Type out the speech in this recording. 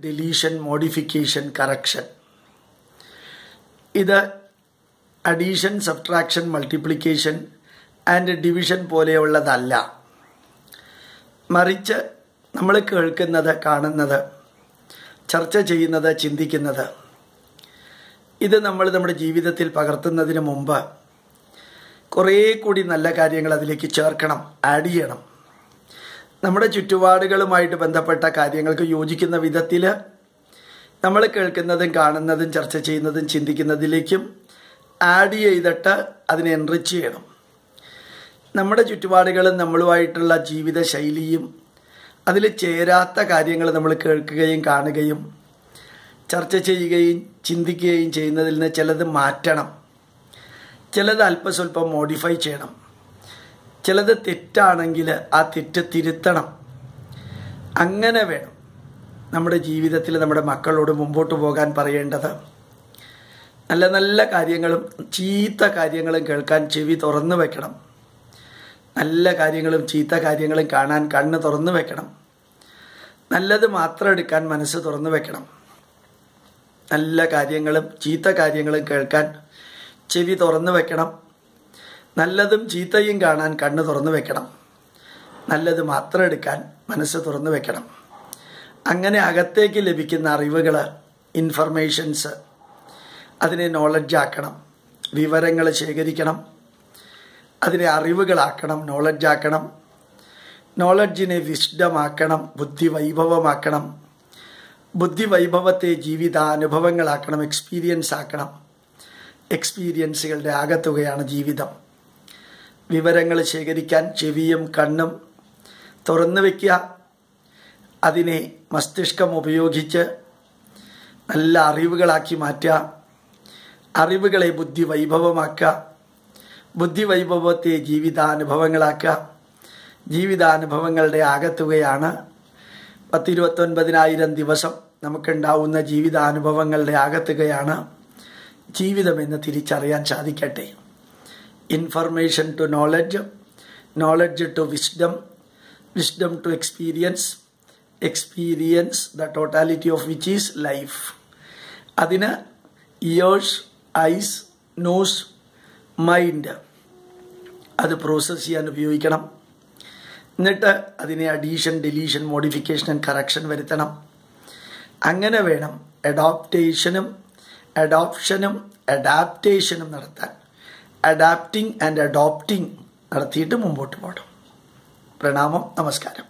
Deletion, modification, correction. ഇത് addition, subtraction, multiplication and division പോലെയുള്ളതല്ല. മറിച്ച് നമ്മൾ കേൾക്കുന്നത്, കാണുന്നത്, ചർച്ച ചെയ്യുന്നത്, ചിന്തിക്കുന്നത്, ഇത് നമ്മൾ നമ്മുടെ ജീവിതത്തിൽ പകർത്തുന്നതിന് മുമ്പ് കുറേ കൂടി നല്ല കാര്യങ്ങൾ അതിലേക്ക് ചേർക്കണം, ആഡ് ചെയ്യണം. നമ്മുടെ ചുറ്റുപാടുകളുമായിട്ട് ബന്ധപ്പെട്ട കാര്യങ്ങൾക്ക് യോജിക്കുന്ന വിധത്തിൽ നമ്മൾ കേൾക്കുന്നതും കാണുന്നതും ചർച്ച ചെയ്യുന്നതും ചിന്തിക്കുന്നതിലേക്കും ആഡ് ചെയ്തിട്ട് അതിനെ എൻറിച്ച് ചെയ്യണം. നമ്മുടെ ചുറ്റുപാടുകളും നമ്മളുമായിട്ടുള്ള ജീവിത ശൈലിയും അതിൽ ചേരാത്ത കാര്യങ്ങൾ നമ്മൾ കേൾക്കുകയും കാണുകയും ചർച്ച ചെയ്യുകയും ചിന്തിക്കുകയും ചെയ്യുന്നതിൽ നിന്ന് ചിലത് മാറ്റണം, ചിലത് അല്പസ്വല്പം മോഡിഫൈ ചെയ്യണം, ചിലത് തെറ്റാണെങ്കിൽ ആ തെറ്റ് തിരുത്തണം. അങ്ങനെ വേണം നമ്മുടെ ജീവിതത്തിൽ നമ്മുടെ മക്കളോട് മുമ്പോട്ട് പോകാൻ പറയേണ്ടത്. നല്ല നല്ല കാര്യങ്ങളും ചീത്ത കാര്യങ്ങളും കേൾക്കാൻ ചെവി തുറന്നു വെക്കണം. നല്ല കാര്യങ്ങളും ചീത്ത കാര്യങ്ങളും കാണാൻ കണ്ണ് തുറന്നു വെക്കണം. നല്ലത് മാത്രം എടുക്കാൻ മനസ്സ് തുറന്നു വെക്കണം. നല്ല കാര്യങ്ങളും ചീത്ത കാര്യങ്ങളും കേൾക്കാൻ ചെവി തുറന്നു വെക്കണം. നല്ലതും ചീത്തയും കാണാൻ കണ്ണ് തുറന്നു വെക്കണം. നല്ലത് മാത്രം എടുക്കാൻ മനസ്സ് തുറന്നു വെക്കണം. അങ്ങനെ അകത്തേക്ക് ലഭിക്കുന്ന അറിവുകൾ, ഇൻഫർമേഷൻസ്, അതിനെ നോളജാക്കണം. വിവരങ്ങൾ ശേഖരിക്കണം, അതിനെ അറിവുകളാക്കണം, നോളജാക്കണം. നോളജിനെ വിസ്ഡമാക്കണം, ബുദ്ധിവൈഭവമാക്കണം. ബുദ്ധിവൈഭവത്തെ ജീവിതാനുഭവങ്ങളാക്കണം, എക്സ്പീരിയൻസ് ആക്കണം. എക്സ്പീരിയൻസുകളുടെ ആകത്തുകയാണ് ജീവിതം. വിവരങ്ങൾ ശേഖരിക്കാൻ ചെവിയും കണ്ണും തുറന്നു വയ്ക്കുക. അതിനെ മസ്തിഷ്കം ഉപയോഗിച്ച് നല്ല അറിവുകളാക്കി മാറ്റുക. അറിവുകളെ ബുദ്ധിവൈഭവമാക്കുക. ബുദ്ധിവൈഭവത്തെ ജീവിതാനുഭവങ്ങളാക്കുക. ജീവിതാനുഭവങ്ങളുടെ ആകത്തുകയാണ് 10-29,000 ദിവസം നമുക്കുണ്ടാവുന്ന ജീവിതാനുഭവങ്ങളുടെ ആകത്തുകയാണ് ജീവിതമെന്ന് തിരിച്ചറിയാൻ സാധിക്കട്ടെ. Information to knowledge, knowledge to wisdom, wisdom to experience, experience the totality of which is life. അതിന് ഇയേഴ്സ്, ഐസ്, നോസ്, മൈൻഡ് അത് പ്രോസസ്സ് ചെയ്യാൻ ഉപയോഗിക്കണം. എന്നിട്ട് അതിനെ addition, deletion, modification and correction വരുത്തണം. അങ്ങനെ വേണം അഡോപ്റ്റേഷനും അഡോപ്ഷനും അഡാപ്റ്റേഷനും നടത്താൻ. അഡാപ്റ്റിംഗ് ആൻഡ് അഡോപ്റ്റിംഗ് നടത്തിയിട്ട് മുമ്പോട്ട് പോകണം. പ്രണാമം, നമസ്കാരം.